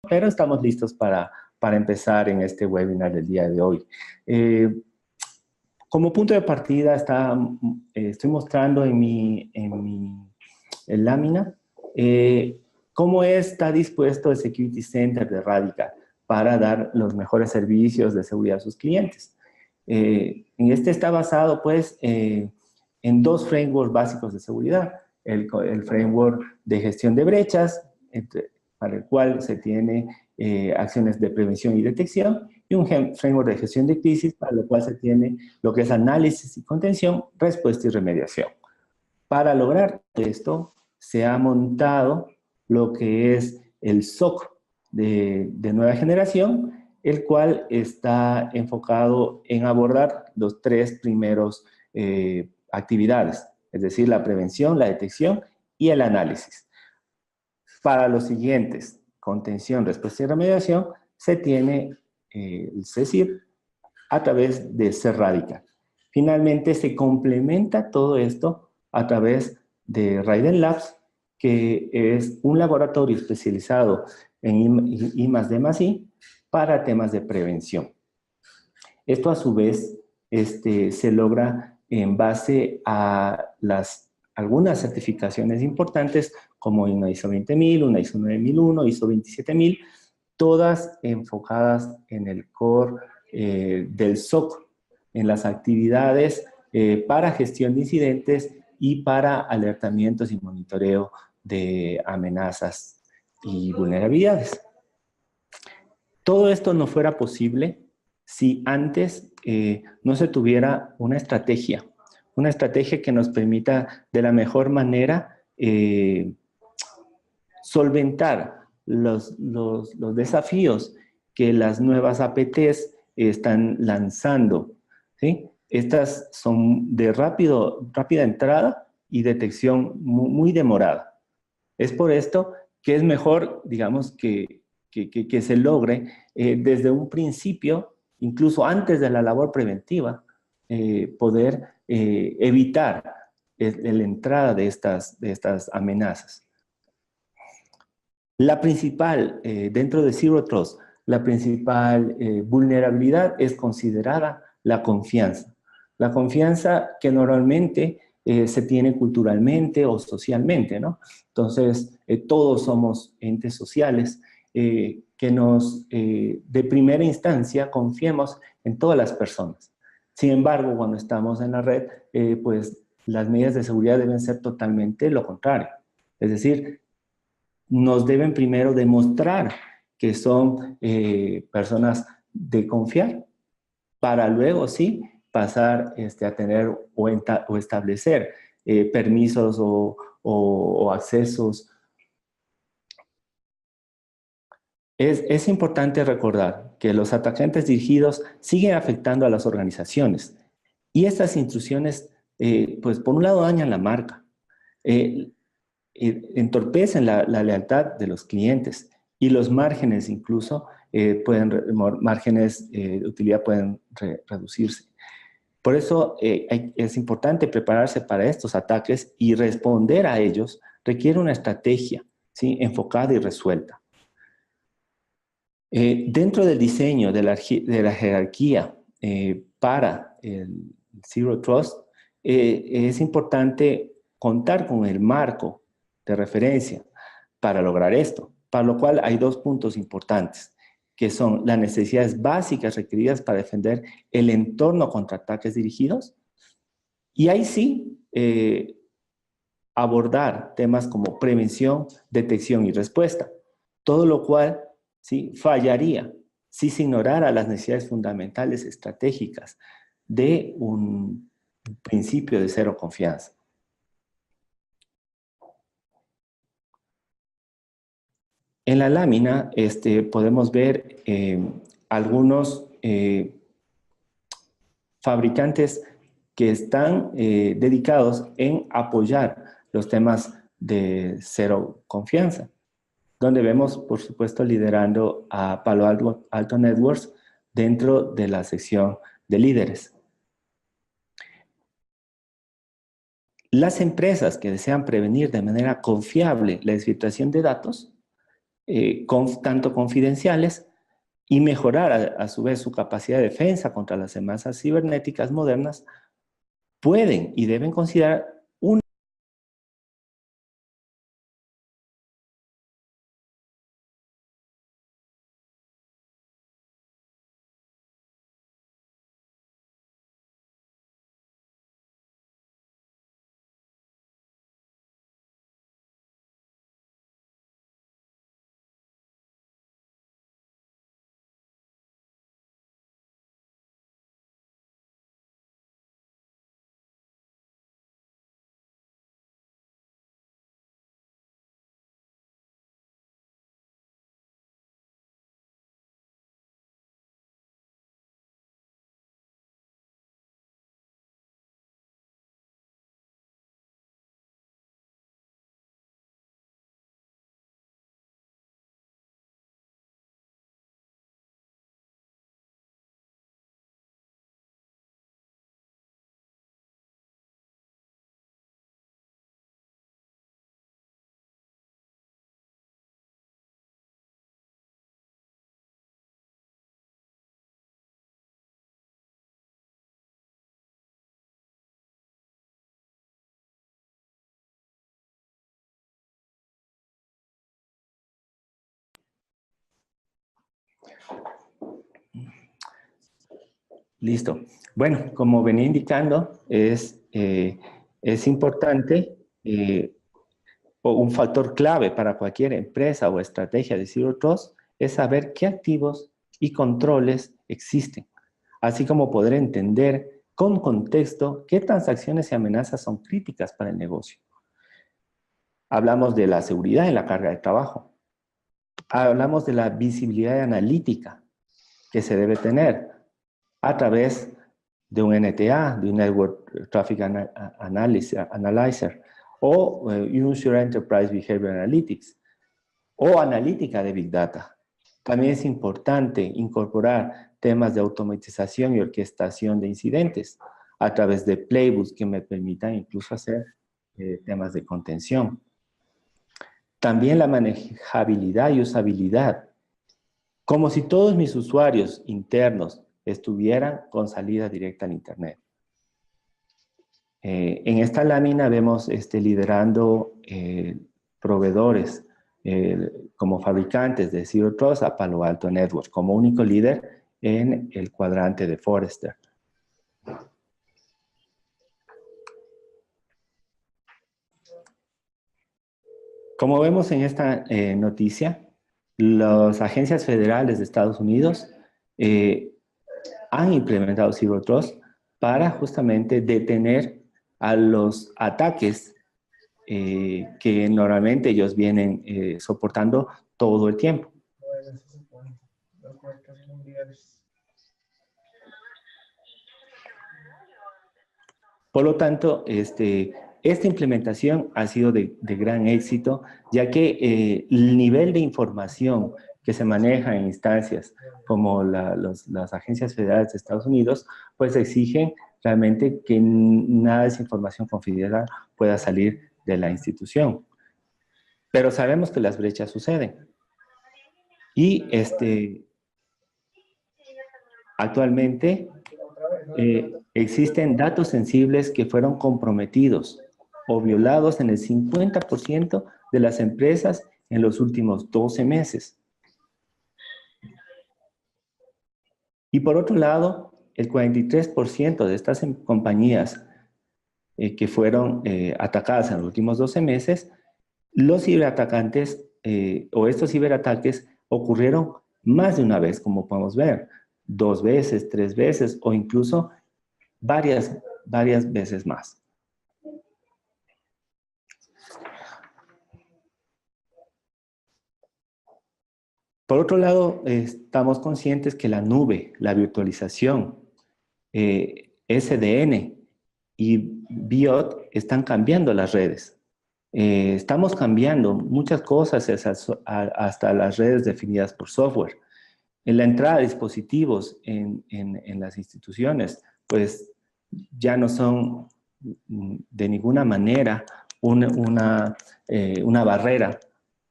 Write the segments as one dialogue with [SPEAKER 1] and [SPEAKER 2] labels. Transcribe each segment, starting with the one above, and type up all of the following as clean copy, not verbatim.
[SPEAKER 1] pero estamos listos para empezar en este webinar del día de hoy. Como punto de partida estoy mostrando en mi lámina cómo está dispuesto el Security Center de Radica para dar los mejores servicios de seguridad a sus clientes. En este está basado, pues, en dos frameworks básicos de seguridad. El framework de gestión de brechas, para el cual se tiene acciones de prevención y detección, y un framework de gestión de crisis, para lo cual se tiene lo que es análisis y contención, respuesta y remediación. Para lograr esto, se ha montado lo que es el SOC de nueva generación, el cual está enfocado en abordar los tres primeros actividades, es decir, la prevención, la detección y el análisis. Para los siguientes, contención, respuesta y remediación, se tiene el CSIR a través de C-Radical. Finalmente, se complementa todo esto a través de Raiden Labs, que es un laboratorio especializado en I+D+I para temas de prevención. Esto, a su vez, se logra en base a algunas certificaciones importantes, como una ISO 20000, una ISO 9001, ISO 27000, todas enfocadas en el core del SOC, en las actividades para gestión de incidentes y para alertamientos y monitoreo de amenazas y vulnerabilidades. Todo esto no fuera posible si antes no se tuviera una estrategia que nos permita de la mejor manera solventar los desafíos que las nuevas APTs están lanzando, ¿sí? Estas son de rápida entrada y detección muy demorada. Es por esto que es mejor, digamos, que se logre desde un principio, incluso antes de la labor preventiva, poder evitar la entrada de estas amenazas. La principal, dentro de Zero Trust, la principal vulnerabilidad es considerada la confianza. La confianza que normalmente se tiene culturalmente o socialmente, ¿no? Entonces, todos somos entes sociales que de primera instancia, confiemos en todas las personas. Sin embargo, cuando estamos en la red, pues las medidas de seguridad deben ser totalmente lo contrario. Es decir, nos deben primero demostrar que son personas de confiar, para luego sí pasar a tener o establecer permisos o accesos. Es importante recordar que los atacantes dirigidos siguen afectando a las organizaciones y estas intrusiones, pues por un lado dañan la marca, entorpecen la lealtad de los clientes y los márgenes incluso márgenes de utilidad pueden reducirse. Por eso es importante prepararse para estos ataques y responder a ellos requiere una estrategia, ¿sí?, enfocada y resuelta. Dentro del diseño de la jerarquía para el Zero Trust, es importante contar con el marco de referencia para lograr esto, para lo cual hay dos puntos importantes, que son las necesidades básicas requeridas para defender el entorno contra ataques dirigidos, y ahí sí abordar temas como prevención, detección y respuesta, todo lo cual ¿sí?, fallaría si se ignorara las necesidades fundamentales estratégicas de un principio de cero confianza. En la lámina podemos ver algunos fabricantes que están dedicados en apoyar los temas de cero confianza, donde vemos, por supuesto, liderando a Palo Alto Networks dentro de la sección de líderes. Las empresas que desean prevenir de manera confiable la desfiltración de datos tanto confidenciales, y mejorar a su vez su capacidad de defensa contra las amenazas cibernéticas modernas, pueden y deben considerar un Listo. Bueno, como venía indicando, es importante o un factor clave para cualquier empresa o estrategia de Zero Trust es saber qué activos y controles existen, así como poder entender con contexto qué transacciones y amenazas son críticas para el negocio. Hablamos de la seguridad en la carga de trabajo. Hablamos de la visibilidad analítica que se debe tener a través de un NTA, de un Network Traffic Analyzer, o User Enterprise Behavior Analytics, o analítica de Big Data. También es importante incorporar temas de automatización y orquestación de incidentes a través de playbooks que me permitan incluso hacer temas de contención. También la manejabilidad y usabilidad, como si todos mis usuarios internos estuvieran con salida directa al Internet. En esta lámina vemos liderando proveedores como fabricantes de Zero Trust a Palo Alto Networks, como único líder en el cuadrante de Forrester. Como vemos en esta noticia, las agencias federales de Estados Unidos han implementado Zero Trust para justamente detener a los ataques que normalmente ellos vienen soportando todo el tiempo. Por lo tanto, esta implementación ha sido de gran éxito, ya que el nivel de información que se maneja en instancias como las agencias federales de Estados Unidos, pues exigen realmente que nada de esa información confidencial pueda salir de la institución. Pero sabemos que las brechas suceden. Y actualmente existen datos sensibles que fueron comprometidos o violados en el 50% de las empresas en los últimos 12 meses. Y por otro lado, el 43% de estas compañías que fueron atacadas en los últimos 12 meses, los ciberatacantes o estos ciberataques ocurrieron más de una vez, como podemos ver, 2 veces, 3 veces o incluso varias veces más. Por otro lado, estamos conscientes que la nube, la virtualización, SDN y BIOT están cambiando las redes. Estamos cambiando muchas cosas hasta las redes definidas por software. En la entrada de dispositivos en las instituciones, pues ya no son de ninguna manera una barrera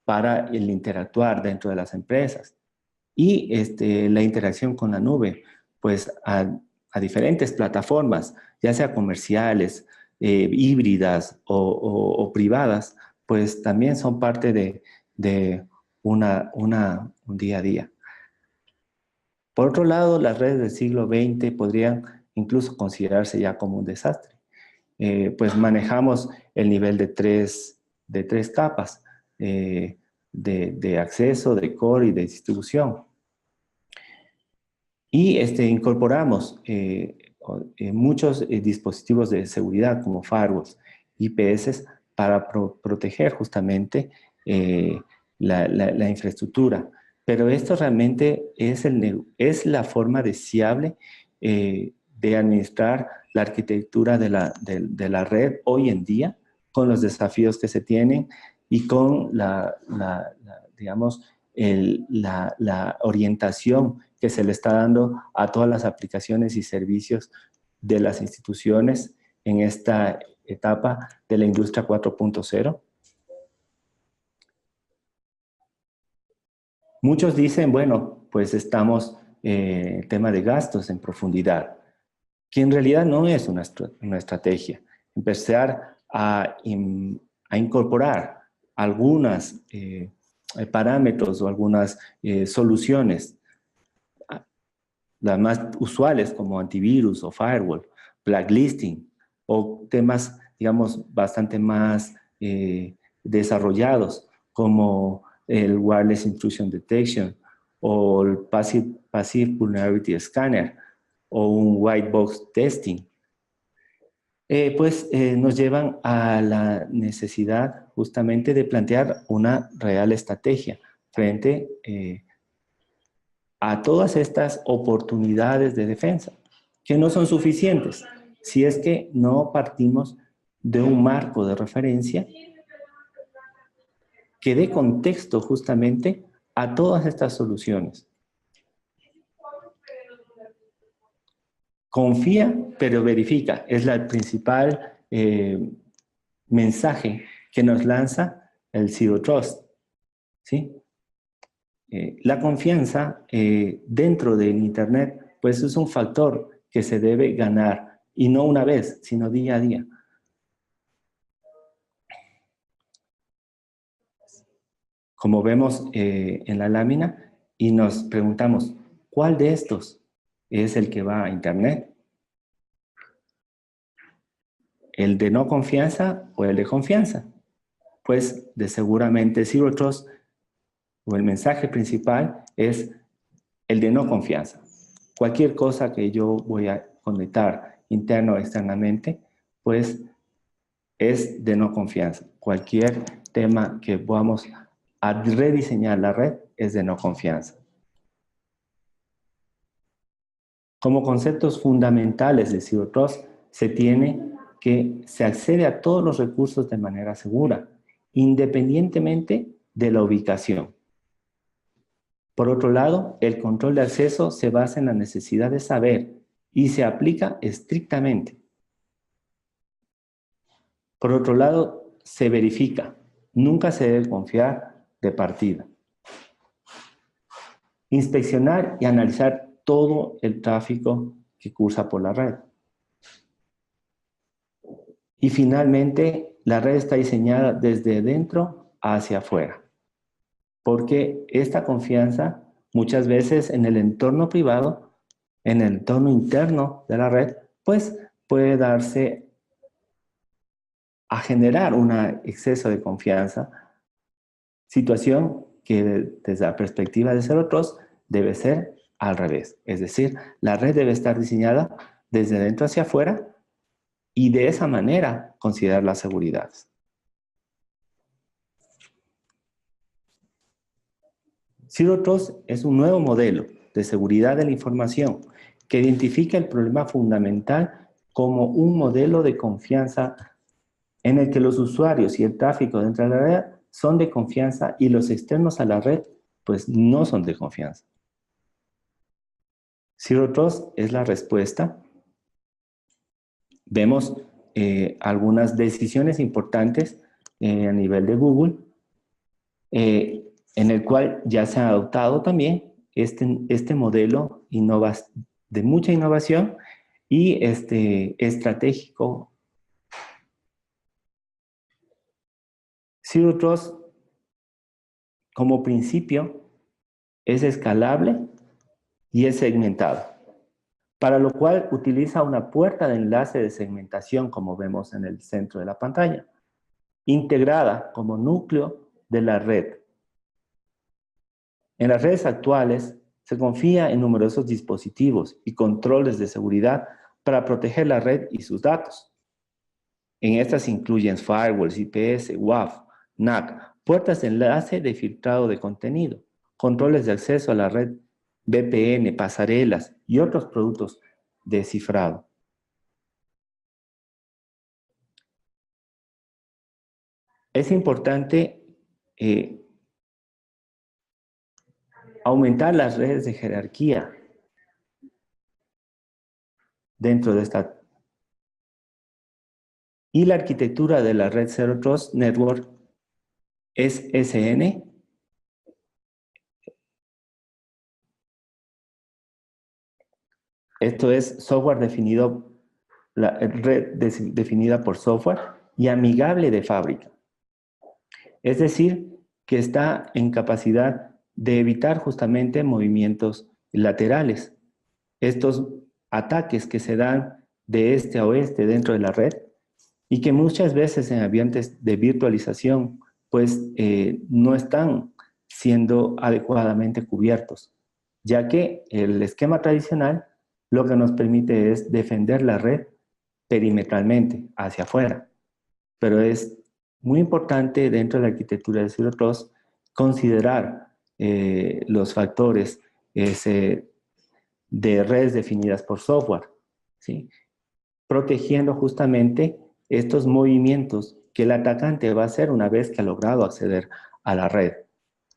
[SPEAKER 1] para el interactuar dentro de las empresas. Y la interacción con la nube, pues a diferentes plataformas, ya sea comerciales, híbridas o privadas, pues también son parte de un día a día. Por otro lado, las redes del siglo XX podrían incluso considerarse ya como un desastre. Pues manejamos el nivel de tres capas de acceso, de core y de distribución. Y incorporamos muchos dispositivos de seguridad como firewalls, IPS, para proteger justamente la infraestructura. Pero esto realmente es la forma deseable de administrar la arquitectura de la red hoy en día, con los desafíos que se tienen y con digamos, la orientación que se le está dando a todas las aplicaciones y servicios de las instituciones en esta etapa de la industria 4.0. Muchos dicen, bueno, pues estamos en el tema de gastos en profundidad, que en realidad no es una estrategia. Empezar a incorporar algunos parámetros o algunas soluciones, las más usuales como antivirus o firewall, blacklisting o temas, digamos, bastante más desarrollados como el Wireless Intrusion Detection o el Passive Vulnerability Scanner o un White Box Testing, nos llevan a la necesidad justamente de plantear una real estrategia frente a todas estas oportunidades de defensa, que no son suficientes si es que no partimos de un marco de referencia que dé contexto justamente a todas estas soluciones. Confía, pero verifica. Es el principal mensaje que nos lanza el Zero Trust, ¿sí? La confianza dentro del Internet, pues es un factor que se debe ganar, y no una vez, sino día a día. Como vemos en la lámina, y nos preguntamos, ¿cuál de estos es el que va a Internet? ¿El de no confianza o el de confianza? Pues de seguramente Zero Trust o el mensaje principal es el de no confianza. Cualquier cosa que yo voy a conectar interno o externamente, pues es de no confianza. Cualquier tema que vamos a rediseñar la red es de no confianza. Como conceptos fundamentales de Zero Trust, se tiene que se accede a todos los recursos de manera segura, independientemente de la ubicación. Por otro lado, el control de acceso se basa en la necesidad de saber y se aplica estrictamente. Por otro lado, se verifica. Nunca se debe confiar de partida. Inspeccionar y analizar todo el tráfico que cursa por la red. Y finalmente, la red está diseñada desde dentro hacia afuera, porque esta confianza muchas veces en el entorno privado, en el entorno interno de la red, pues puede darse a generar un exceso de confianza, situación que desde la perspectiva de Zero Trust debe ser al revés. Es decir, la red debe estar diseñada desde dentro hacia afuera y de esa manera considerar las seguridades. Zero Trust es un nuevo modelo de seguridad de la información que identifica el problema fundamental como un modelo de confianza en el que los usuarios y el tráfico dentro de la red son de confianza y los externos a la red pues no son de confianza. Zero Trust es la respuesta. Vemos algunas decisiones importantes a nivel de Google en el cual ya se ha adoptado también este modelo de mucha innovación y estratégico. Zero Trust, como principio, es escalable y es segmentado, para lo cual utiliza una puerta de enlace de segmentación, como vemos en el centro de la pantalla, integrada como núcleo de la red. En las redes actuales se confía en numerosos dispositivos y controles de seguridad para proteger la red y sus datos. En estas incluyen firewalls, IPS, WAF, NAC, puertas de enlace de filtrado de contenido, controles de acceso a la red, VPN, pasarelas y otros productos de cifrado. Es importante aumentar las redes de jerarquía dentro de esta. Y la arquitectura de la red Zero Trust Network es SN. Esto es software definido, la red definida por software y amigable de fábrica. Es decir, que está en capacidad de evitar justamente movimientos laterales. Estos ataques que se dan de este a oeste dentro de la red y que muchas veces en ambientes de virtualización pues no están siendo adecuadamente cubiertos, ya que el esquema tradicional lo que nos permite es defender la red perimetralmente hacia afuera, pero es muy importante dentro de la arquitectura de Zero Trust considerar los factores de redes definidas por software, ¿sí? Protegiendo justamente estos movimientos que el atacante va a hacer una vez que ha logrado acceder a la red.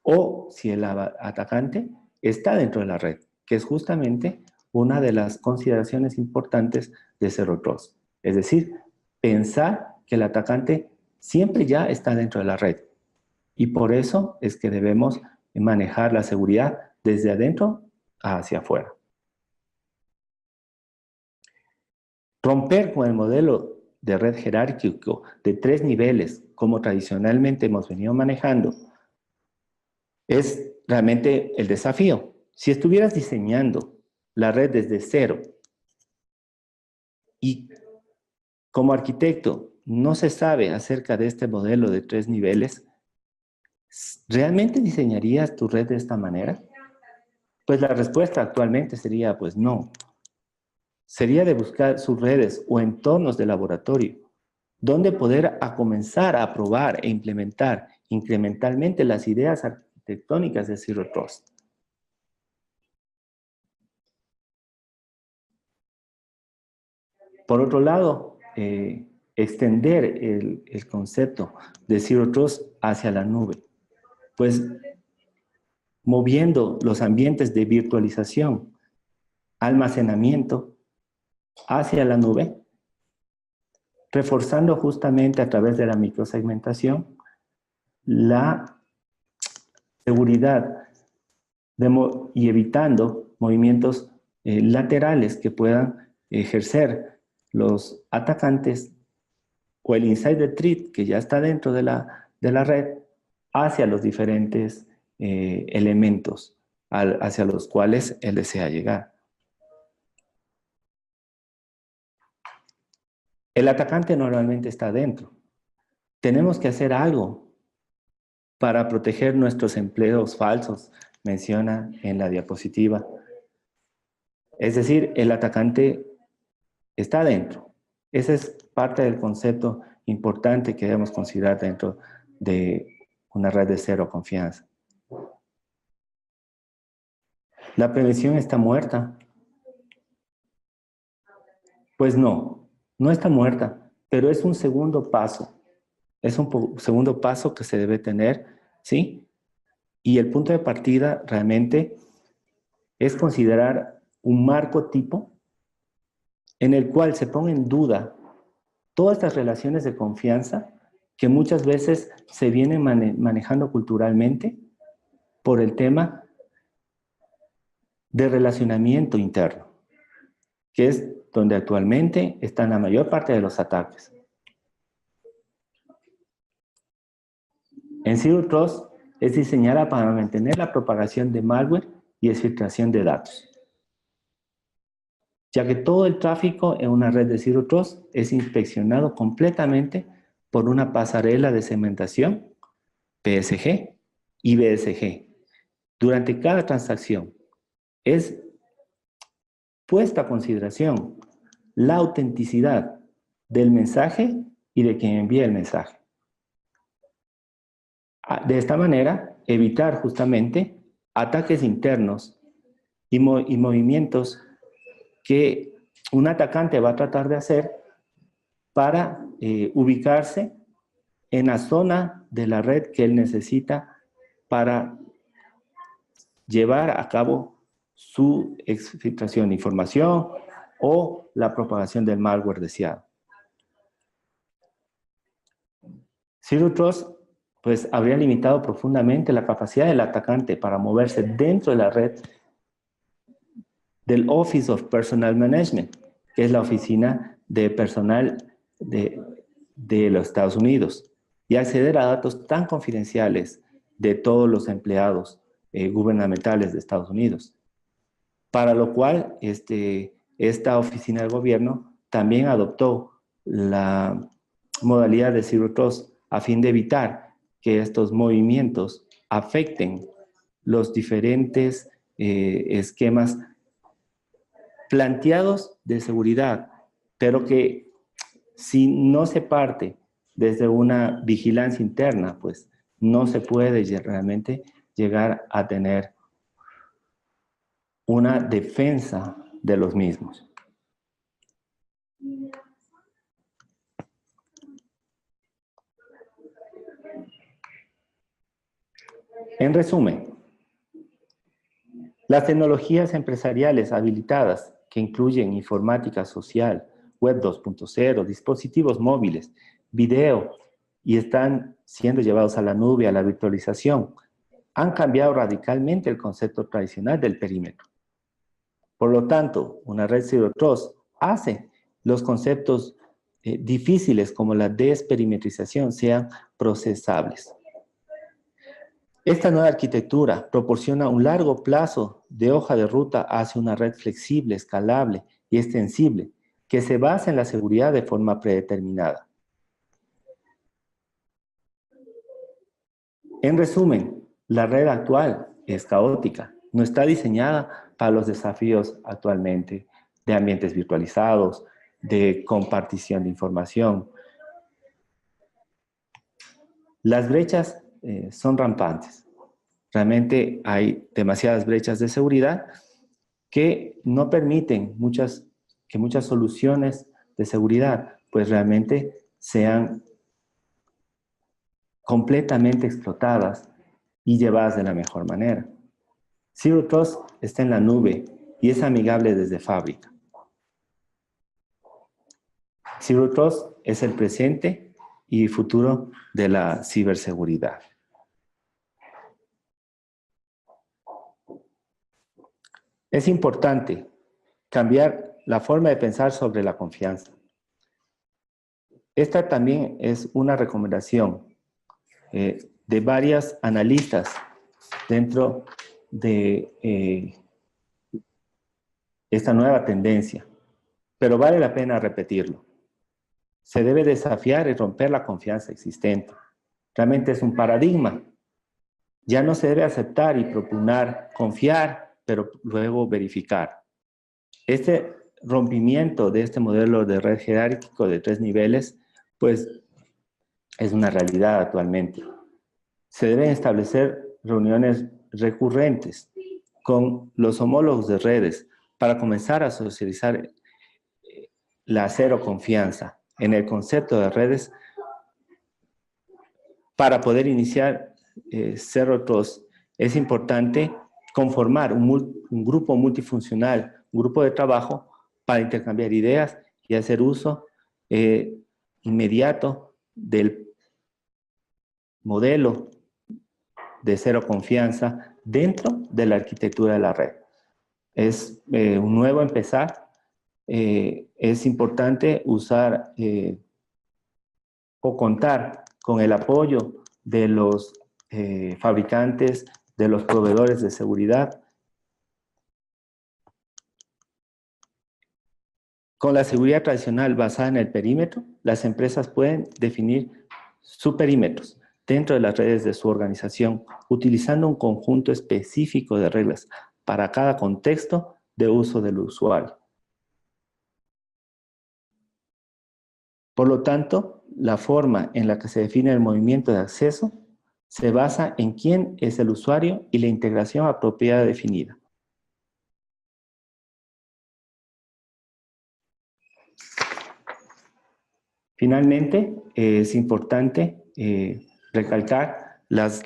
[SPEAKER 1] O si el atacante está dentro de la red, que es justamente una de las consideraciones importantes de Zero Trust. Es decir, pensar que el atacante siempre ya está dentro de la red. Y por eso es que debemos manejar la seguridad desde adentro hacia afuera. Romper con el modelo de red jerárquico de 3 niveles, como tradicionalmente hemos venido manejando, es realmente el desafío. Si estuvieras diseñando la red desde cero y como arquitecto no se sabe acerca de este modelo de 3 niveles, ¿realmente diseñarías tu red de esta manera? Pues la respuesta actualmente sería, pues no. Sería de buscar sus redes o entornos de laboratorio, donde poder comenzar a probar e implementar incrementalmente las ideas arquitectónicas de Zero Trust. Por otro lado, extender el concepto de Zero Trust hacia la nube, pues moviendo los ambientes de virtualización, almacenamiento hacia la nube, reforzando justamente a través de la microsegmentación la seguridad y evitando movimientos laterales que puedan ejercer los atacantes o el insider threat que ya está dentro de la red hacia los diferentes elementos hacia los cuales él desea llegar. El atacante normalmente está dentro. Tenemos que hacer algo para proteger nuestros empleos falsos, menciona en la diapositiva. Es decir, el atacante está dentro. Ese es parte del concepto importante que debemos considerar dentro de una red de cero confianza. ¿La prevención está muerta? Pues no, no está muerta, pero es un segundo paso. Es un segundo paso que se debe tener, ¿sí? Y el punto de partida realmente es considerar un marco tipo en el cual se ponga en duda todas estas relaciones de confianza que muchas veces se viene manejando culturalmente por el tema de relacionamiento interno, que es donde actualmente están la mayor parte de los ataques. En Zero Trust es diseñada para mantener la propagación de malware y exfiltración de datos, ya que todo el tráfico en una red de Zero Trust es inspeccionado completamente por una pasarela de segmentación, PSG y BSG. Durante cada transacción es puesta a consideración la autenticidad del mensaje y de quien envía el mensaje. De esta manera, evitar justamente ataques internos y movimientos que un atacante va a tratar de hacer para ubicarse en la zona de la red que él necesita para llevar a cabo su exfiltración de información o la propagación del malware deseado. Zero Trust pues habría limitado profundamente la capacidad del atacante para moverse dentro de la red del Office of Personnel Management, que es la oficina de personal de los Estados Unidos, y acceder a datos tan confidenciales de todos los empleados gubernamentales de Estados Unidos. Para lo cual, esta oficina del gobierno también adoptó la modalidad de Zero Trust a fin de evitar que estos movimientos afecten los diferentes esquemas planteados de seguridad, pero que si no se parte desde una vigilancia interna, pues no se puede realmente llegar a tener una defensa de los mismos. En resumen, las tecnologías empresariales habilitadas que incluyen informática social, web 2.0, dispositivos móviles, video y están siendo llevados a la nube, a la virtualización, han cambiado radicalmente el concepto tradicional del perímetro. Por lo tanto, una red Zero Trust hace los conceptos difíciles como la desperimetrización sean procesables. Esta nueva arquitectura proporciona un largo plazo de hoja de ruta hacia una red flexible, escalable y extensible que se basa en la seguridad de forma predeterminada. En resumen, la red actual es caótica, no está diseñada para los desafíos actualmente de ambientes virtualizados, de compartición de información. Las brechas son rampantes. Realmente hay demasiadas brechas de seguridad que no permiten que muchas soluciones de seguridad pues realmente sean completamente explotadas y llevadas de la mejor manera. Zero Trust está en la nube y es amigable desde fábrica. Zero Trust es el presente y futuro de la ciberseguridad. Es importante cambiar la forma de pensar sobre la confianza. Esta también es una recomendación de varias analistas dentro de esta nueva tendencia, pero vale la pena repetirlo. Se debe desafiar y romper la confianza existente. Realmente es un paradigma. Ya no se debe aceptar y propugnar confiar, pero luego verificar. Este rompimiento de este modelo de red jerárquico de 3 niveles, pues es una realidad actualmente. Se deben establecer reuniones recurrentes con los homólogos de redes para comenzar a socializar la cero confianza en el concepto de redes para poder iniciar Zero Trust. Es importante conformar un grupo multifuncional, un grupo de trabajo para intercambiar ideas y hacer uso inmediato del modelo de cero confianza dentro de la arquitectura de la red. Es un nuevo empezar. Es importante usar o contar con el apoyo de los fabricantes, de los proveedores de seguridad. Con la seguridad tradicional basada en el perímetro, las empresas pueden definir subperímetros dentro de las redes de su organización, utilizando un conjunto específico de reglas para cada contexto de uso del usuario. Por lo tanto, la forma en la que se define el movimiento de acceso se basa en quién es el usuario y la integración apropiada definida. Finalmente, es importante recalcar las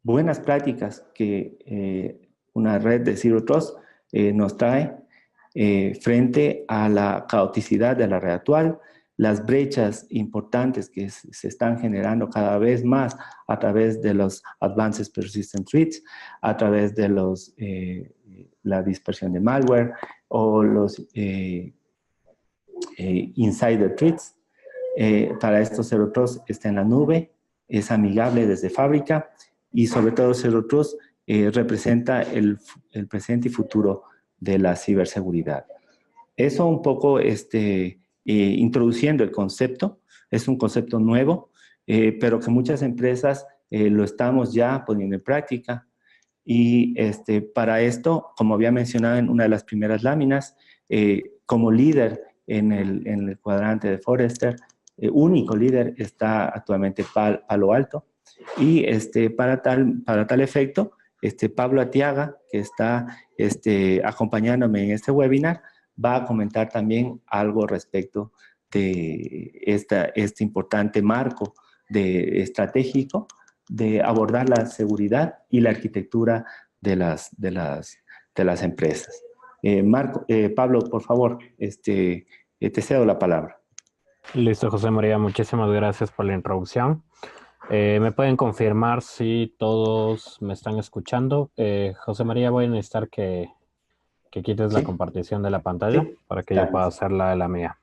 [SPEAKER 1] buenas prácticas que una red de Zero Trust nos trae frente a la caoticidad de la red actual, las brechas importantes que se están generando cada vez más a través de los Advanced Persistent Threats, a través de la dispersión de malware o los insider threats. Para estos Zero Trust está en la nube, es amigable desde fábrica y sobre todo Zero Trust representa el presente y futuro de la ciberseguridad. Eso un poco introduciendo el concepto, es un concepto nuevo, pero que muchas empresas lo estamos ya poniendo en práctica. Y para esto, como había mencionado en una de las primeras láminas, como líder en el cuadrante de Forrester, único líder está actualmente Palo Alto. Y para tal efecto, Pablo Atiaga, que está acompañándome en este webinar, va a comentar también algo respecto de este importante marco estratégico de abordar la seguridad y la arquitectura de las empresas. Pablo, por favor, te cedo la palabra.
[SPEAKER 2] Listo, José María, muchísimas gracias por la introducción. ¿Me pueden confirmar si todos me están escuchando? José María, voy a necesitar que quites la compartición de la pantalla para que yo pueda hacer la mía.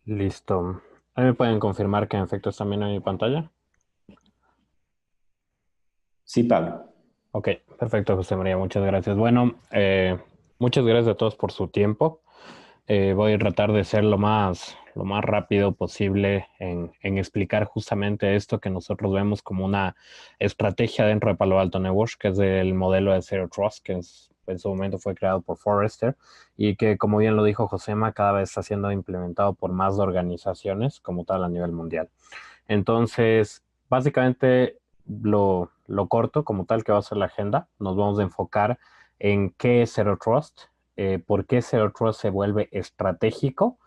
[SPEAKER 2] Listo. ¿Me pueden confirmar que en efecto están viendo mi pantalla?
[SPEAKER 1] Sí, Pablo.
[SPEAKER 2] Ok, perfecto, José María, muchas gracias. Bueno, muchas gracias a todos por su tiempo. Voy a tratar de ser lo más rápido posible en explicar justamente esto que nosotros vemos como una estrategia dentro de Palo Alto Networks, que es el modelo de Zero Trust, que en su momento fue creado por Forrester y que, como bien lo dijo Josema, cada vez está siendo implementado por más organizaciones como tal a nivel mundial. Entonces, básicamente lo corto como tal que va a ser la agenda, nos vamos a enfocar en qué es Zero Trust, por qué Zero Trust se vuelve estratégico,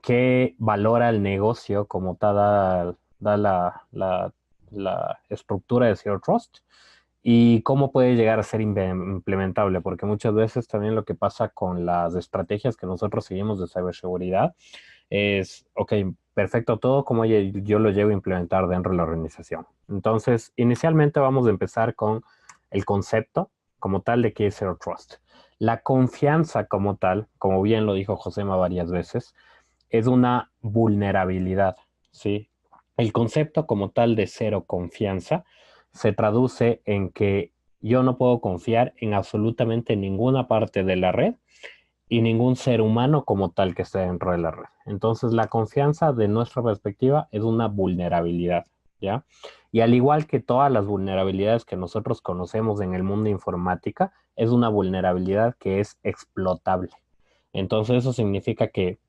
[SPEAKER 2] qué valora el negocio como tal da la estructura de Zero Trust y cómo puede llegar a ser implementable, porque muchas veces también lo que pasa con las estrategias que nosotros seguimos de ciberseguridad es, ok, perfecto todo, como yo lo llevo a implementar dentro de la organización. Entonces, inicialmente vamos a empezar con el concepto como tal de qué es Zero Trust. La confianza como tal, como bien lo dijo Josema varias veces, es una vulnerabilidad, ¿sí? El concepto como tal de cero confianza se traduce en que yo no puedo confiar en absolutamente ninguna parte de la red y ningún ser humano como tal que esté dentro de la red. Entonces, la confianza de nuestra perspectiva es una vulnerabilidad, ¿ya? Y al igual que todas las vulnerabilidades que nosotros conocemos en el mundo informática, es una vulnerabilidad que es explotable. Entonces, eso significa que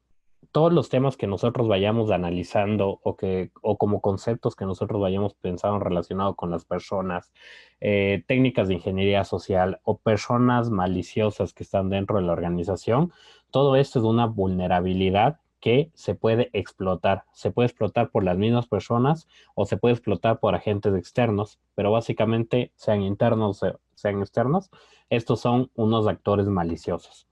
[SPEAKER 2] todos los temas que nosotros vayamos analizando o como conceptos que nosotros vayamos pensando relacionado con las personas, técnicas de ingeniería social o personas maliciosas que están dentro de la organización, todo esto es una vulnerabilidad que se puede explotar. Se puede explotar por las mismas personas o se puede explotar por agentes externos, pero básicamente, sean internos, sean externos, estos son unos actores maliciosos.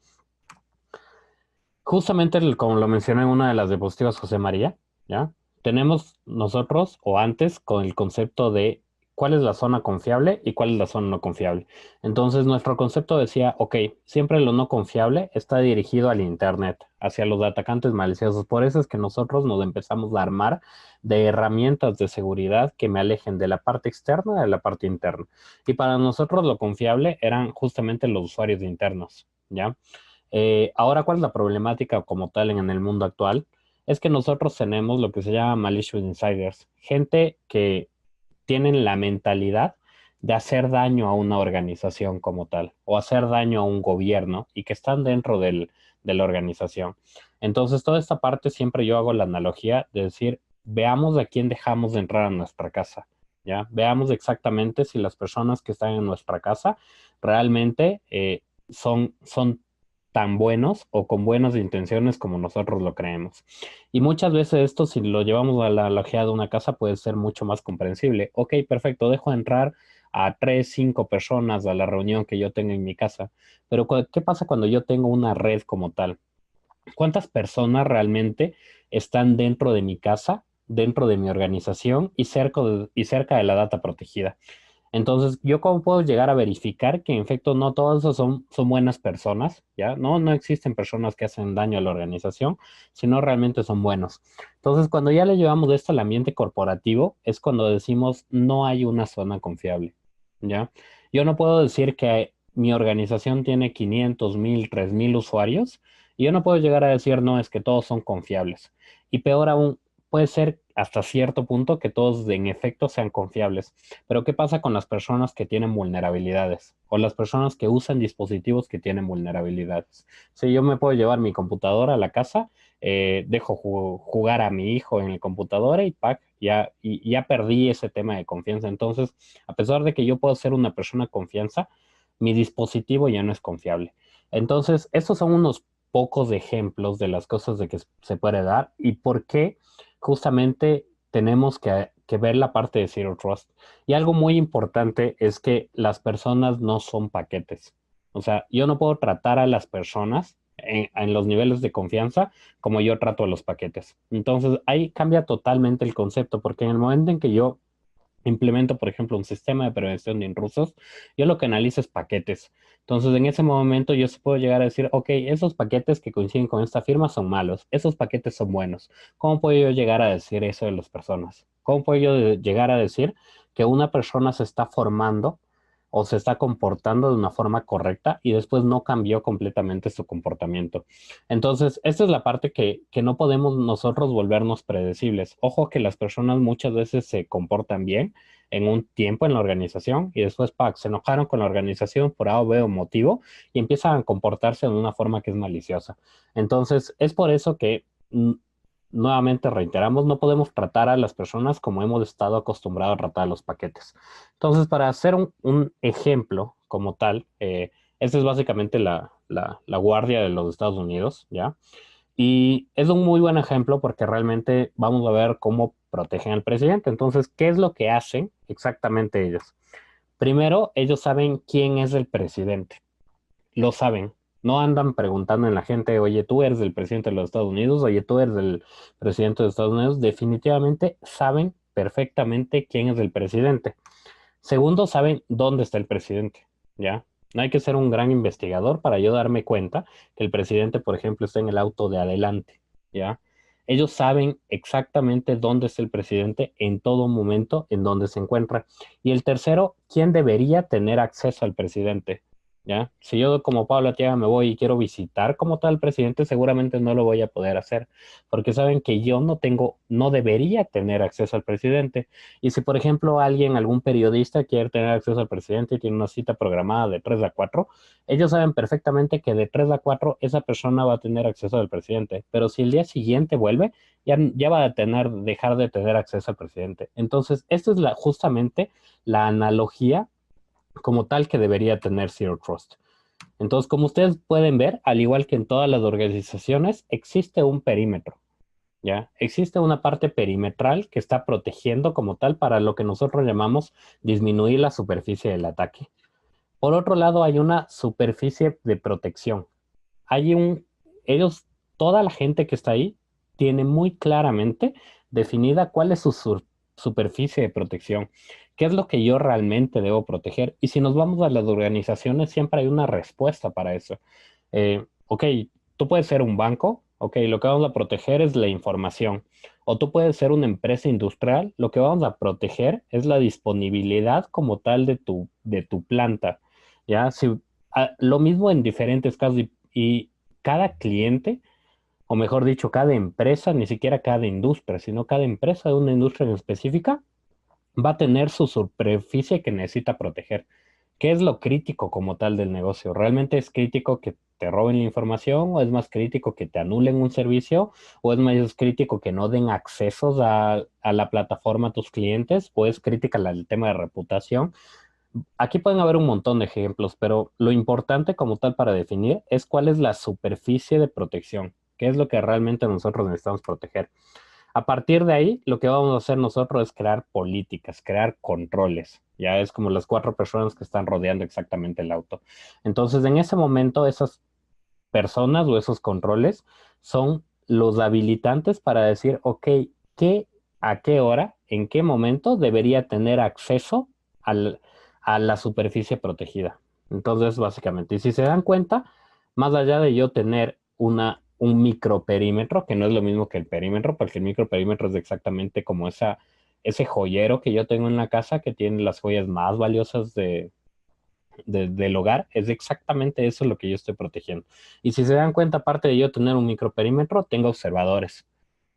[SPEAKER 2] Justamente, como lo mencioné en una de las diapositivas, José María, ¿ya? Tenemos nosotros, o antes, con el concepto de cuál es la zona confiable y cuál es la zona no confiable. Entonces, nuestro concepto decía, ok, siempre lo no confiable está dirigido al Internet, hacia los atacantes maliciosos. Por eso es que nosotros nos empezamos a armar de herramientas de seguridad que me alejen de la parte externa de la parte interna. Y para nosotros lo confiable eran justamente los usuarios internos, ¿ya? Ahora, ¿cuál es la problemática como tal en el mundo actual? Es que nosotros tenemos lo que se llama malicious insiders, gente que tienen la mentalidad de hacer daño a una organización como tal, o hacer daño a un gobierno y que están dentro de la organización. Entonces, toda esta parte siempre yo hago la analogía de decir, veamos a quién dejamos de entrar a nuestra casa, ¿ya? Veamos exactamente si las personas que están en nuestra casa realmente son tan buenos o con buenas intenciones como nosotros lo creemos. Y muchas veces esto, si lo llevamos a la analogía de una casa, puede ser mucho más comprensible. Ok, perfecto, dejo entrar a 3, 5 personas a la reunión que yo tengo en mi casa. Pero ¿qué pasa cuando yo tengo una red como tal? ¿Cuántas personas realmente están dentro de mi casa, dentro de mi organización y cerca de la data protegida? Entonces, ¿yo cómo puedo llegar a verificar que en efecto no todos esos son buenas personas? ¿Ya? No existen personas que hacen daño a la organización, sino realmente son buenos. Entonces, cuando ya le llevamos esto al ambiente corporativo, es cuando decimos no hay una zona confiable, ¿ya? Yo no puedo decir que mi organización tiene 500,000, 3,000 usuarios y yo no puedo llegar a decir no, es que todos son confiables. Y peor aún, puede ser hasta cierto punto que todos en efecto sean confiables. Pero ¿qué pasa con las personas que tienen vulnerabilidades o las personas que usan dispositivos que tienen vulnerabilidades? Si yo me puedo llevar mi computadora a la casa, dejo jugar a mi hijo en el computador y ¡pac! Ya perdí ese tema de confianza. Entonces, a pesar de que yo puedo ser una persona de confianza, mi dispositivo ya no es confiable. Entonces, estos son unos pocos ejemplos de las cosas de que se puede dar y por qué justamente tenemos que ver la parte de Zero Trust. Y algo muy importante es que las personas no son paquetes. O sea, yo no puedo tratar a las personas en los niveles de confianza como yo trato a los paquetes. Entonces, ahí cambia totalmente el concepto, porque en el momento en que yo implemento, por ejemplo, un sistema de prevención de intrusos, yo lo que analizo es paquetes. Entonces, en ese momento yo se puedo llegar a decir, ok, esos paquetes que coinciden con esta firma son malos, esos paquetes son buenos. ¿Cómo puedo yo llegar a decir eso de las personas? ¿Cómo puedo yo llegar a decir que una persona se está formando o se está comportando de una forma correcta y después no cambió completamente su comportamiento? Entonces, esta es la parte que no podemos nosotros volvernos predecibles. Ojo que las personas muchas veces se comportan bien en un tiempo en la organización y después se enojaron con la organización por A o B o motivo y empiezan a comportarse de una forma que es maliciosa. Entonces, es por eso que nuevamente reiteramos, no podemos tratar a las personas como hemos estado acostumbrados a tratar a los paquetes. Entonces, para hacer un ejemplo como tal, esta es básicamente la Guardia de los Estados Unidos, ¿ya? Y es un muy buen ejemplo porque realmente vamos a ver cómo protegen al presidente. Entonces, ¿qué es lo que hacen exactamente ellos? Primero, ellos saben quién es el presidente. Lo saben. No andan preguntando en la gente, oye, tú eres el presidente de los Estados Unidos, oye, tú eres el presidente de los Estados Unidos. Definitivamente saben perfectamente quién es el presidente. Segundo, saben dónde está el presidente, ¿ya? No hay que ser un gran investigador para yo darme cuenta que el presidente, por ejemplo, está en el auto de adelante, ¿ya? Ellos saben exactamente dónde está el presidente en todo momento, en dónde se encuentra. Y el tercero, ¿quién debería tener acceso al presidente? ¿Ya? Si yo como Pablo Atiaga me voy y quiero visitar como tal al presidente, seguramente no lo voy a poder hacer, porque saben que yo no debería tener acceso al presidente. Y si, por ejemplo, algún periodista quiere tener acceso al presidente y tiene una cita programada de 3 a 4, ellos saben perfectamente que de 3 a 4 esa persona va a tener acceso al presidente. Pero si el día siguiente vuelve, ya va a dejar de tener acceso al presidente. Entonces, esta es justamente la analogía como tal que debería tener Zero Trust. Entonces, como ustedes pueden ver, al igual que en todas las organizaciones, existe un perímetro. ¿Ya? Existe una parte perimetral que está protegiendo como tal para lo que nosotros llamamos disminuir la superficie del ataque. Por otro lado, hay una superficie de protección. Hay un, ellos toda la gente que está ahí tiene muy claramente definida cuál es su superficie de protección, qué es lo que yo realmente debo proteger. Y si nos vamos a las organizaciones, siempre hay una respuesta para eso. Ok, tú puedes ser un banco, ok, lo que vamos a proteger es la información. O tú puedes ser una empresa industrial, lo que vamos a proteger es la disponibilidad como tal de tu planta. ¿Ya? Si, lo mismo en diferentes casos y cada cliente, o mejor dicho, cada empresa, ni siquiera cada industria, sino cada empresa de una industria en específica, va a tener su superficie que necesita proteger. ¿Qué es lo crítico como tal del negocio? ¿Realmente es crítico que te roben la información o es más crítico que te anulen un servicio o es más crítico que no den accesos a la plataforma a tus clientes o es crítica el tema de reputación? Aquí pueden haber un montón de ejemplos, pero lo importante como tal para definir es cuál es la superficie de protección, qué es lo que realmente nosotros necesitamos proteger. A partir de ahí, lo que vamos a hacer nosotros es crear políticas, crear controles. Ya es como las 4 personas que están rodeando exactamente el auto. Entonces, en ese momento, esas personas o esos controles son los habilitantes para decir, ok, ¿qué, a qué hora, en qué momento debería tener acceso al, a la superficie protegida? Entonces, básicamente, y si se dan cuenta, más allá de yo tener un microperímetro, que no es lo mismo que el perímetro, porque el microperímetro es exactamente como ese joyero que yo tengo en la casa que tiene las joyas más valiosas del hogar, es exactamente eso lo que yo estoy protegiendo. Y si se dan cuenta, aparte de yo tener un microperímetro, tengo observadores.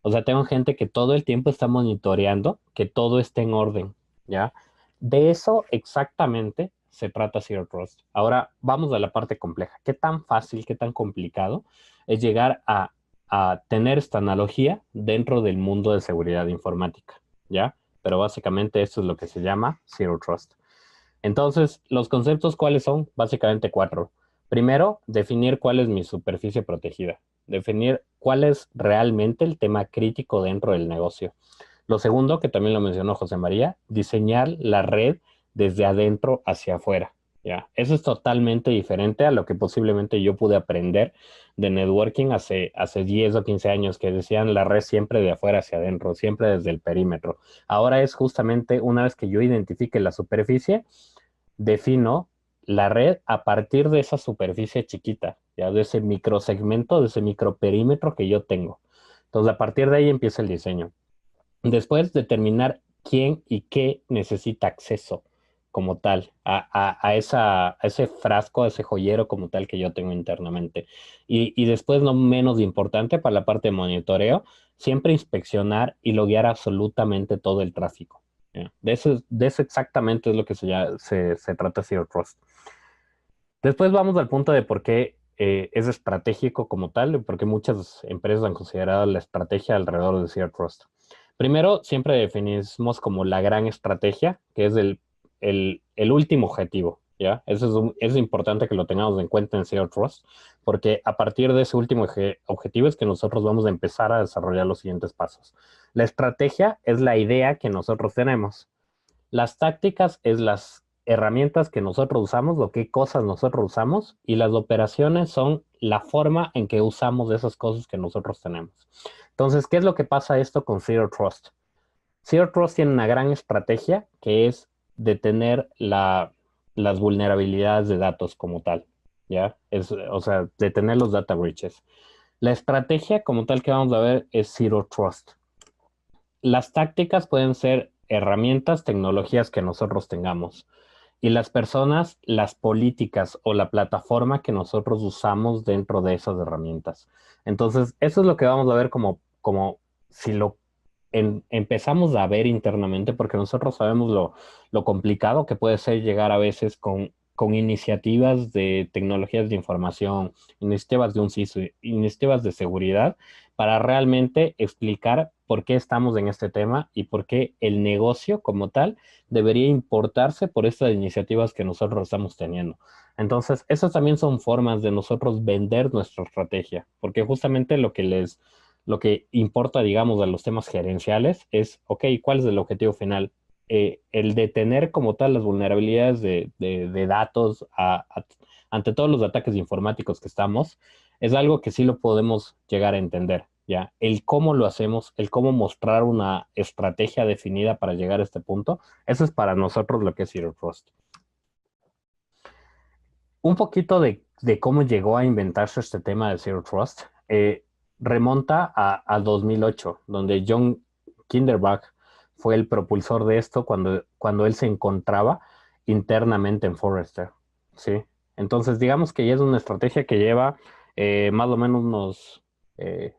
[SPEAKER 2] O sea, tengo gente que todo el tiempo está monitoreando que todo esté en orden, ¿ya? De eso exactamente se trata Zero Trust. Ahora vamos a la parte compleja. ¿Qué tan fácil, qué tan complicado es llegar a tener esta analogía dentro del mundo de seguridad informática? ¿Ya? Pero básicamente esto es lo que se llama Zero Trust. Entonces, los conceptos, ¿cuáles son? Básicamente 4. Primero, definir cuál es mi superficie protegida. Definir cuál es realmente el tema crítico dentro del negocio. Lo segundo, que también lo mencionó José María, diseñar la red desde adentro hacia afuera. ¿Ya? Eso es totalmente diferente a lo que posiblemente yo pude aprender de networking hace 10 o 15 años, que decían la red siempre de afuera hacia adentro, siempre desde el perímetro. Ahora es justamente una vez que yo identifique la superficie, defino la red a partir de esa superficie chiquita, ya de ese microsegmento, de ese microperímetro que yo tengo. Entonces, a partir de ahí empieza el diseño. Después, determinar quién y qué necesita acceso como tal a ese frasco, a ese joyero como tal que yo tengo internamente. Y después, no menos importante, para la parte de monitoreo, siempre inspeccionar y loguear absolutamente todo el tráfico. ¿Ya? De eso exactamente es lo que se trata Zero Trust. Después vamos al punto de por qué es estratégico como tal, porque muchas empresas han considerado la estrategia alrededor de Zero Trust. Primero, siempre definimos como la gran estrategia, que es el último objetivo, ¿ya? Es importante que lo tengamos en cuenta en Zero Trust, porque a partir de ese último objetivo es que nosotros vamos a empezar a desarrollar los siguientes pasos. La estrategia es la idea que nosotros tenemos. Las tácticas es las herramientas que nosotros usamos, lo que cosas nosotros usamos, y las operaciones son la forma en que usamos esas cosas que nosotros tenemos. Entonces, ¿qué es lo que pasa esto con Zero Trust? Zero Trust tiene una gran estrategia que es detener las vulnerabilidades de datos como tal, ¿ya? O sea, detener los data breaches. La estrategia como tal que vamos a ver es Zero Trust. Las tácticas pueden ser herramientas, tecnologías que nosotros tengamos. Y las personas, las políticas o la plataforma que nosotros usamos dentro de esas herramientas. Entonces, eso es lo que vamos a ver como si lo empezamos a ver internamente, porque nosotros sabemos lo complicado que puede ser llegar a veces con iniciativas de tecnologías de información, iniciativas de un CISO, iniciativas de seguridad, para realmente explicar por qué estamos en este tema y por qué el negocio como tal debería importarse por estas iniciativas que nosotros estamos teniendo. Entonces, esas también son formas de nosotros vender nuestra estrategia, porque justamente lo que importa, digamos, de los temas gerenciales es, ok, ¿cuál es el objetivo final? El detener como tal las vulnerabilidades de datos ante todos los ataques informáticos que estamos, es algo que sí lo podemos llegar a entender, ¿ya? El cómo lo hacemos, el cómo mostrar una estrategia definida para llegar a este punto, eso es para nosotros lo que es Zero Trust. Un poquito de cómo llegó a inventarse este tema de Zero Trust remonta a 2008, donde John Kinderbach fue el propulsor de esto cuando él se encontraba internamente en Forrester, ¿sí? Entonces, digamos que ya es una estrategia que lleva más o menos unos eh,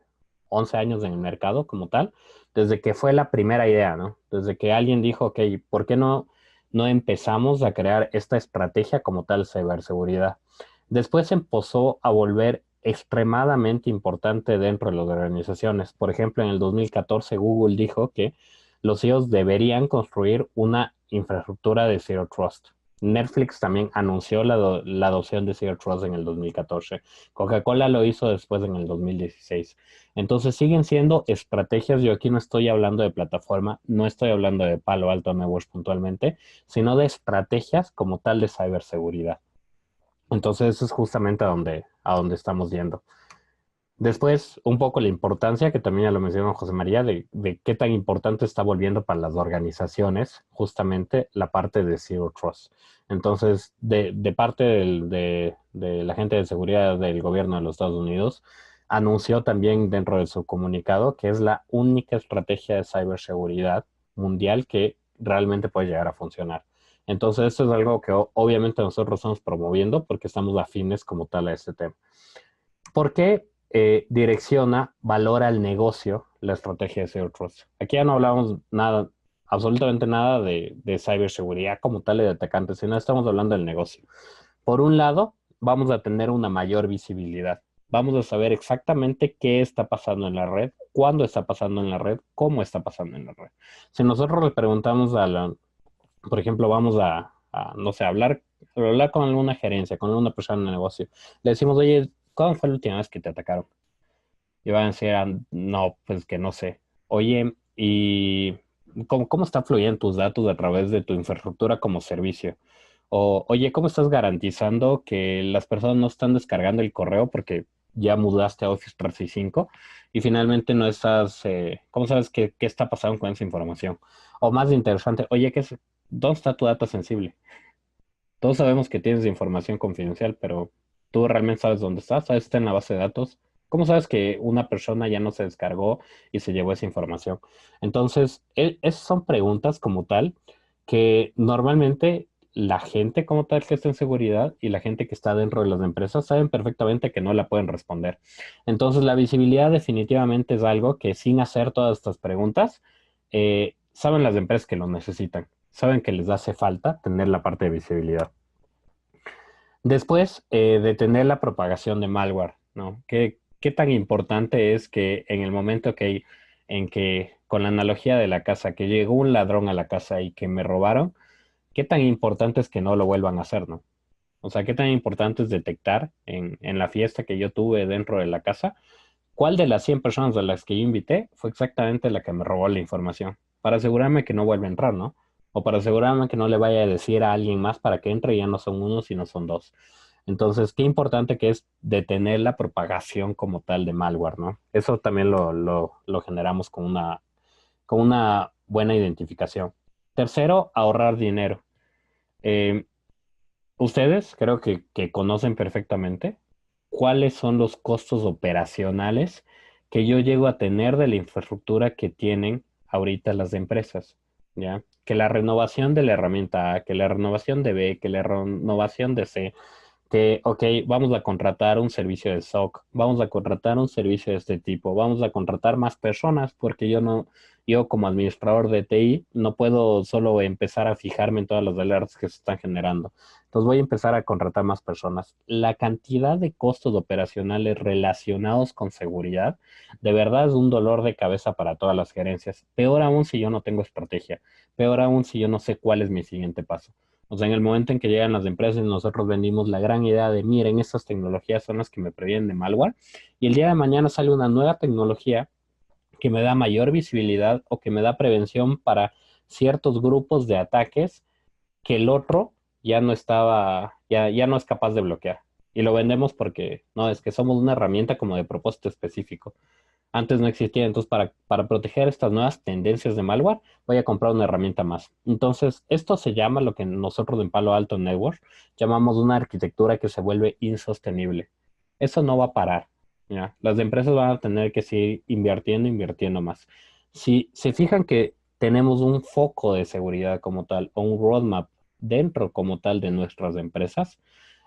[SPEAKER 2] 11 años en el mercado como tal, desde que fue la primera idea, ¿no? Desde que alguien dijo, ok, ¿por qué no empezamos a crear esta estrategia como tal de ciberseguridad? Después se empezó a volver extremadamente importante dentro de las organizaciones. Por ejemplo, en el 2014 Google dijo que los CEOs deberían construir una infraestructura de Zero Trust. Netflix también anunció la adopción de Zero Trust en el 2014. Coca-Cola lo hizo después en el 2016. Entonces siguen siendo estrategias. Yo aquí no estoy hablando de plataforma, no estoy hablando de Palo Alto Networks puntualmente, sino de estrategias como tal de ciberseguridad. Entonces eso es justamente a donde estamos yendo. Después, un poco la importancia, que también ya lo mencionó José María, de qué tan importante está volviendo para las organizaciones justamente la parte de Zero Trust. Entonces, de parte de la gente de seguridad del gobierno de los Estados Unidos, anunció también dentro de su comunicado que es la única estrategia de ciberseguridad mundial que realmente puede llegar a funcionar. Entonces, esto es algo que obviamente nosotros estamos promoviendo porque estamos afines como tal a este tema. ¿Por qué direcciona, valora el negocio la estrategia de Zero Trust? Aquí ya no hablamos nada, absolutamente nada de ciberseguridad como tal y de atacantes, sino estamos hablando del negocio. Por un lado, vamos a tener una mayor visibilidad. Vamos a saber exactamente qué está pasando en la red, cuándo está pasando en la red, cómo está pasando en la red. Si nosotros le preguntamos por ejemplo, vamos no sé, hablar con alguna gerencia, con alguna persona en el negocio, le decimos, oye, ¿cuándo fue la última vez que te atacaron? Y van a decir, no, pues que no sé. Oye, ¿y cómo están fluyendo tus datos a través de tu infraestructura como servicio? O, oye, ¿cómo estás garantizando que las personas no están descargando el correo porque ya mudaste a Office 365 y finalmente no estás, ¿cómo sabes qué está pasando con esa información? O más interesante, oye, ¿dónde está tu data sensible? Todos sabemos que tienes información confidencial, pero tú realmente sabes dónde está, sabes que está en la base de datos. ¿Cómo sabes que una persona ya no se descargó y se llevó esa información? Entonces, esas son preguntas como tal que normalmente la gente como tal que está en seguridad y la gente que está dentro de las empresas saben perfectamente que no la pueden responder. Entonces, la visibilidad definitivamente es algo que sin hacer todas estas preguntas, saben las empresas que lo necesitan, saben que les hace falta tener la parte de visibilidad. Después, detener la propagación de malware, ¿no? ¿Qué tan importante es que en el momento en que, con la analogía de la casa, que llegó un ladrón a la casa y que me robaron, qué tan importante es que no lo vuelvan a hacer, ¿no? O sea, qué tan importante es detectar en la fiesta que yo tuve dentro de la casa, cuál de las 100 personas a las que yo invité fue exactamente la que me robó la información, para asegurarme que no vuelva a entrar, ¿no? O para asegurarme que no le vaya a decir a alguien más para que entre y ya no son uno, sino son dos. Entonces, qué importante que es detener la propagación como tal de malware, ¿no? Eso también lo generamos con una buena identificación. Tercero, ahorrar dinero. Eh, Ustedes creo que conocen perfectamente cuáles son los costos operacionales que yo llego a tener de la infraestructura que tienen ahorita las empresas, ¿ya? Que la renovación de la herramienta A, que la renovación de B, que la renovación de C, que, ok, vamos a contratar un servicio de SOC, vamos a contratar un servicio de este tipo, vamos a contratar más personas porque yo como administrador de TI no puedo solo empezar a fijarme en todas las alertas que se están generando. Entonces voy a empezar a contratar más personas. La cantidad de costos operacionales relacionados con seguridad, de verdad es un dolor de cabeza para todas las gerencias. Peor aún si yo no tengo estrategia, peor aún si yo no sé cuál es mi siguiente paso. O sea, en el momento en que llegan las empresas, nosotros vendimos la gran idea de, miren, estas tecnologías son las que me previenen de malware, y el día de mañana sale una nueva tecnología que me da mayor visibilidad o que me da prevención para ciertos grupos de ataques que el otro ya no es capaz de bloquear. Y lo vendemos porque, no, es que somos una herramienta como de propósito específico. Antes no existía, entonces para proteger estas nuevas tendencias de malware, voy a comprar una herramienta más. Entonces, esto se llama lo que nosotros en Palo Alto Networks llamamos una arquitectura que se vuelve insostenible. Eso no va a parar, ¿ya? Las empresas van a tener que seguir invirtiendo, invirtiendo más. Si se fijan que tenemos un foco de seguridad como tal o un roadmap dentro como tal de nuestras empresas,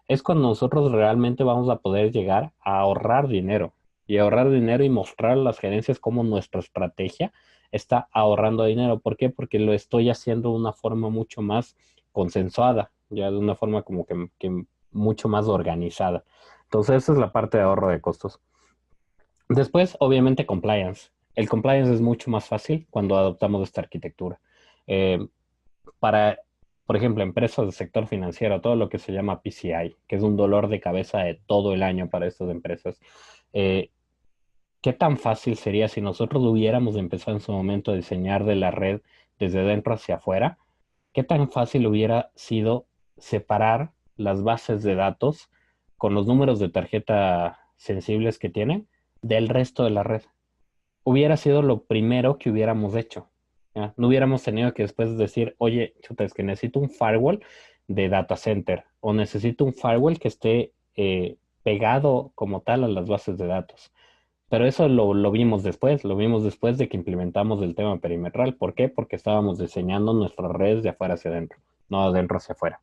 [SPEAKER 2] es cuando nosotros realmente vamos a poder llegar a ahorrar dinero y mostrar a las gerencias cómo nuestra estrategia está ahorrando dinero. ¿Por qué? Porque lo estoy haciendo de una forma mucho más consensuada, ya de una forma como que mucho más organizada. Entonces, esa es la parte de ahorro de costos. Después, obviamente, compliance. El compliance es mucho más fácil cuando adoptamos esta arquitectura. Eh, para, por ejemplo, empresas del sector financiero, todo lo que se llama PCI, que es un dolor de cabeza de todo el año para estas empresas. Eh, ¿Qué tan fácil sería si nosotros hubiéramos empezado en su momento a diseñar de la red desde dentro hacia afuera? ¿Qué tan fácil hubiera sido separar las bases de datos con los números de tarjeta sensibles que tienen del resto de la red? Hubiera sido lo primero que hubiéramos hecho. ¿Ya? No hubiéramos tenido que después decir, oye, chuta, es que necesito un firewall de data center o necesito un firewall que esté pegado como tal a las bases de datos. Pero eso lo vimos después de que implementamos el tema perimetral. ¿Por qué? Porque estábamos diseñando nuestras redes de afuera hacia adentro, no de adentro hacia afuera.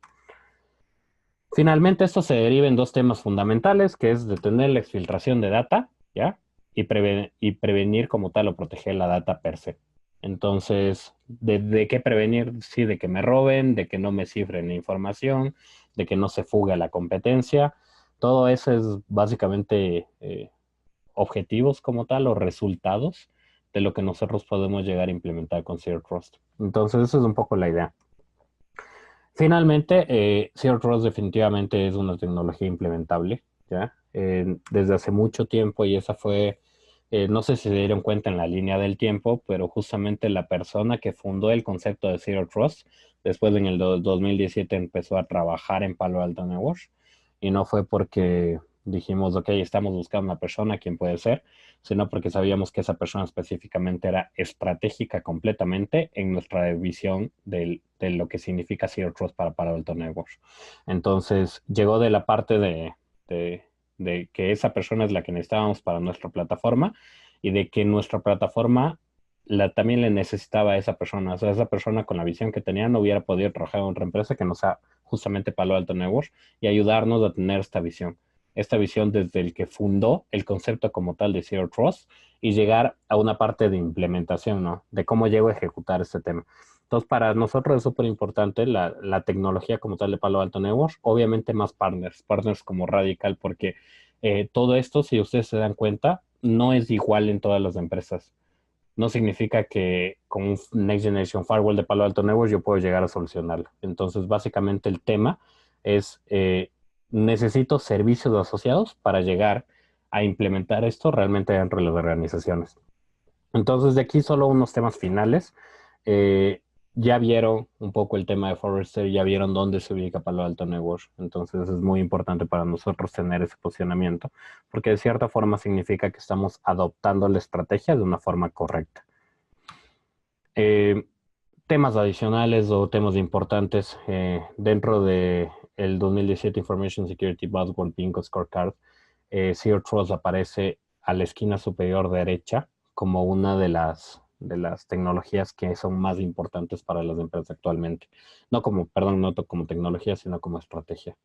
[SPEAKER 2] Finalmente, esto se deriva en dos temas fundamentales, que es detener la exfiltración de data, ¿ya? Y prevenir como tal o proteger la data per se. Entonces, ¿de qué prevenir? Sí, de que me roben, de que no me cifren la información, de que no se fugue la competencia. Todo eso es básicamente objetivos como tal o resultados de lo que nosotros podemos llegar a implementar con Zero Trust. Entonces, esa es un poco la idea. Finalmente, Zero Trust definitivamente es una tecnología implementable, ¿ya? Desde hace mucho tiempo y esa fue, no sé si se dieron cuenta en la línea del tiempo, pero justamente la persona que fundó el concepto de Zero Trust, después en el 2017 empezó a trabajar en Palo Alto Networks y no fue porque dijimos, ok, estamos buscando una persona, ¿quién puede ser? Sino porque sabíamos que esa persona específicamente era estratégica completamente en nuestra visión de lo que significa Zero Trust para Palo Alto Networks. Entonces, llegó de la parte de, de que esa persona es la que necesitábamos para nuestra plataforma y de que nuestra plataforma también le necesitaba a esa persona. O sea, esa persona con la visión que tenía no hubiera podido trabajar en otra empresa que no sea justamente Palo Alto Networks y ayudarnos a tener esta visión desde el que fundó el concepto como tal de Zero Trust y llegar a una parte de implementación, ¿no? De cómo llego a ejecutar este tema. Entonces, para nosotros es súper importante la tecnología como tal de Palo Alto Networks, obviamente más partners como Radical, porque todo esto, si ustedes se dan cuenta, no es igual en todas las empresas. No significa que con un Next Generation Firewall de Palo Alto Networks yo puedo llegar a solucionarlo. Entonces, básicamente el tema es, necesito servicios asociados para llegar a implementar esto realmente dentro de las organizaciones. Entonces, de aquí solo unos temas finales. Eh, ya vieron un poco el tema de Forrester, ya vieron dónde se ubica Palo Alto Networks. Entonces, es muy importante para nosotros tener ese posicionamiento, porque de cierta forma significa que estamos adoptando la estrategia de una forma correcta. Eh, Temas adicionales o temas importantes dentro de el 2017 Information Security Buzzword Bingo Scorecard, Zero Trust aparece a la esquina superior derecha como una de las tecnologías que son más importantes para las empresas actualmente. No como, perdón, no como tecnología, sino como estrategia.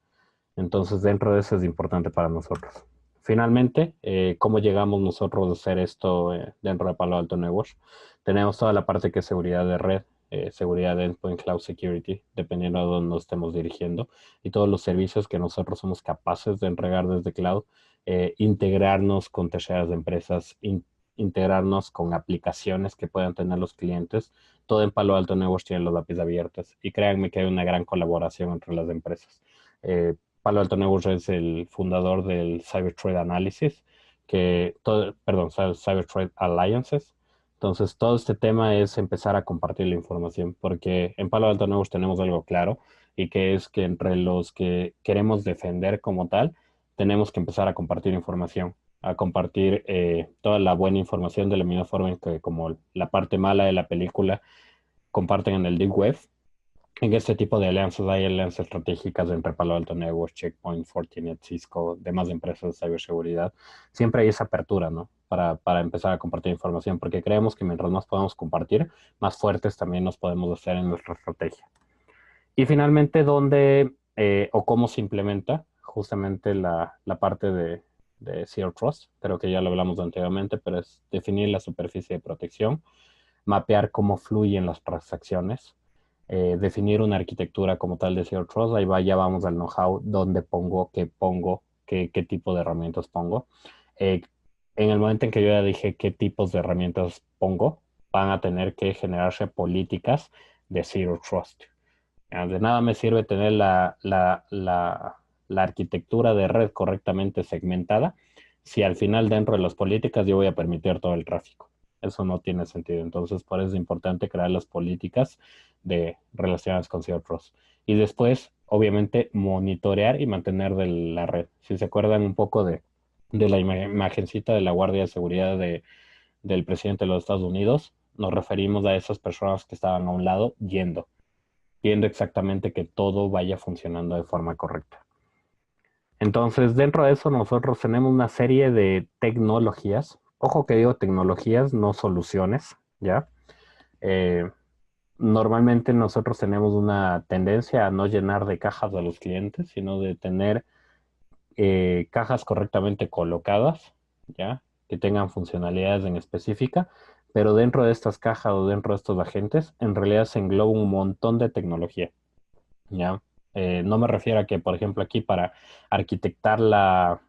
[SPEAKER 2] Entonces, dentro de eso es importante para nosotros. Finalmente, ¿cómo llegamos nosotros a hacer esto dentro de Palo Alto Networks? Tenemos toda la parte que es seguridad de red, seguridad de endpoint, cloud security, dependiendo de dónde nos estemos dirigiendo, y todos los servicios que nosotros somos capaces de entregar desde cloud, integrarnos con terceras empresas, integrarnos con aplicaciones que puedan tener los clientes. Todo en Palo Alto Networks tiene las APIs abiertas y créanme que hay una gran colaboración entre las empresas. Palo Alto Networks es el fundador del Cyber Threat Analysis, Cyber Threat Alliances. Entonces, todo este tema es empezar a compartir la información, porque en Palo Alto Networks tenemos algo claro y que es que entre los que queremos defender como tal, tenemos que empezar a compartir información, a compartir toda la buena información de la misma forma en que como la parte mala de la película comparten en el Deep Web. En este tipo de alianzas hay alianzas estratégicas entre Palo Alto Networks, Checkpoint, Fortinet, Cisco, demás empresas de ciberseguridad. Siempre hay esa apertura, ¿no? Para empezar a compartir información, porque creemos que mientras más podamos compartir, más fuertes también nos podemos hacer en nuestra estrategia. Y finalmente, ¿dónde o cómo se implementa justamente la parte de Zero Trust? Creo que ya lo hablamos anteriormente, pero es definir la superficie de protección, mapear cómo fluyen las transacciones, definir una arquitectura como tal de Zero Trust. Ahí va, ya vamos al know-how, dónde pongo, qué tipo de herramientas pongo. Eh, en el momento en que yo ya dije qué tipos de herramientas pongo, van a tener que generarse políticas de Zero Trust. De nada me sirve tener la arquitectura de red correctamente segmentada si al final dentro de las políticas yo voy a permitir todo el tráfico. Eso no tiene sentido. Entonces, por eso es importante crear las políticas relacionadas con Zero Trust. Y después, obviamente, monitorear y mantener de la red. Si se acuerdan un poco de la imagencita de la Guardia de Seguridad del presidente de los Estados Unidos, nos referimos a esas personas que estaban a un lado viendo exactamente que todo vaya funcionando de forma correcta. Entonces, dentro de eso, nosotros tenemos una serie de tecnologías. Ojo que digo tecnologías, no soluciones, ¿ya? Eh, Normalmente nosotros tenemos una tendencia a no llenar de cajas a los clientes, sino de tener cajas correctamente colocadas, ¿ya? Que tengan funcionalidades en específica, pero dentro de estas cajas o dentro de estos agentes, en realidad se engloba un montón de tecnología, ¿ya? No me refiero a que, por ejemplo, aquí para arquitectar la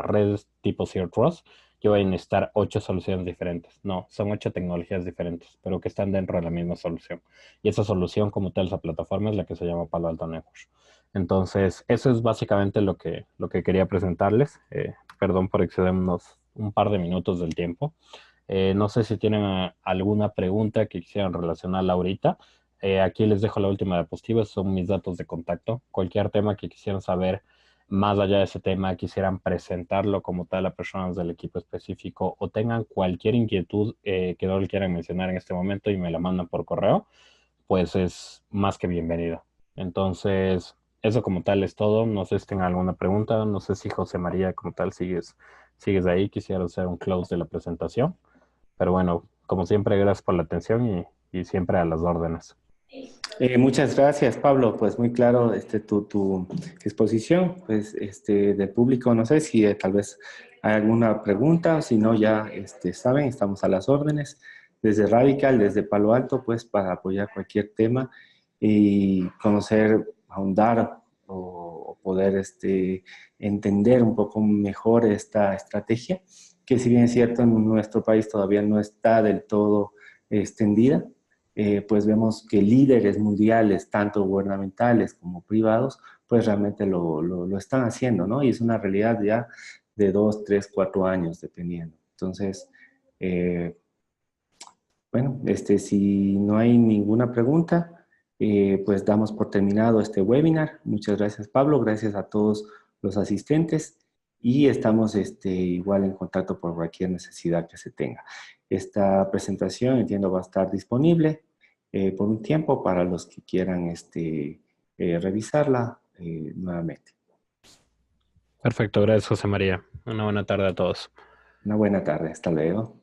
[SPEAKER 2] red tipo Zero Trust, yo voy a necesitar 8 soluciones diferentes. No, son 8 tecnologías diferentes, pero que están dentro de la misma solución. Y esa solución como tal, esa plataforma es la que se llama Palo Alto Networks. Entonces, eso es básicamente lo que quería presentarles. Perdón por excedernos un par de minutos del tiempo. No sé si tienen alguna pregunta que quisieran relacionarla ahorita. Aquí les dejo la última diapositiva, son mis datos de contacto. Cualquier tema que quisieran saber más allá de ese tema, quisieran presentarlo como tal a personas del equipo específico o tengan cualquier inquietud que no le quieran mencionar en este momento y me la mandan por correo, pues es más que bienvenido. Entonces, eso como tal es todo. No sé si tengan alguna pregunta. No sé si José María como tal sigues ahí. Quisiera hacer un close de la presentación. Pero bueno, como siempre, gracias por la atención y siempre a las órdenes.
[SPEAKER 1] Muchas gracias, Pablo. Pues muy claro tu exposición, pues del público. No sé si tal vez hay alguna pregunta, si no ya saben, estamos a las órdenes desde Radical, desde Palo Alto, pues para apoyar cualquier tema y conocer, ahondar o poder entender un poco mejor esta estrategia, que si bien es cierto en nuestro país todavía no está del todo extendida. Pues vemos que líderes mundiales, tanto gubernamentales como privados, pues realmente lo están haciendo, ¿no? Y es una realidad ya de 2, 3, 4 años, dependiendo. Entonces, eh, bueno, si no hay ninguna pregunta, pues damos por terminado este webinar. Muchas gracias, Pablo. Gracias a todos los asistentes y estamos igual en contacto por cualquier necesidad que se tenga. Esta presentación, entiendo, va a estar disponible por un tiempo para los que quieran revisarla nuevamente.
[SPEAKER 2] Perfecto, gracias José María. Una buena tarde a todos.
[SPEAKER 1] Una buena tarde. Hasta luego.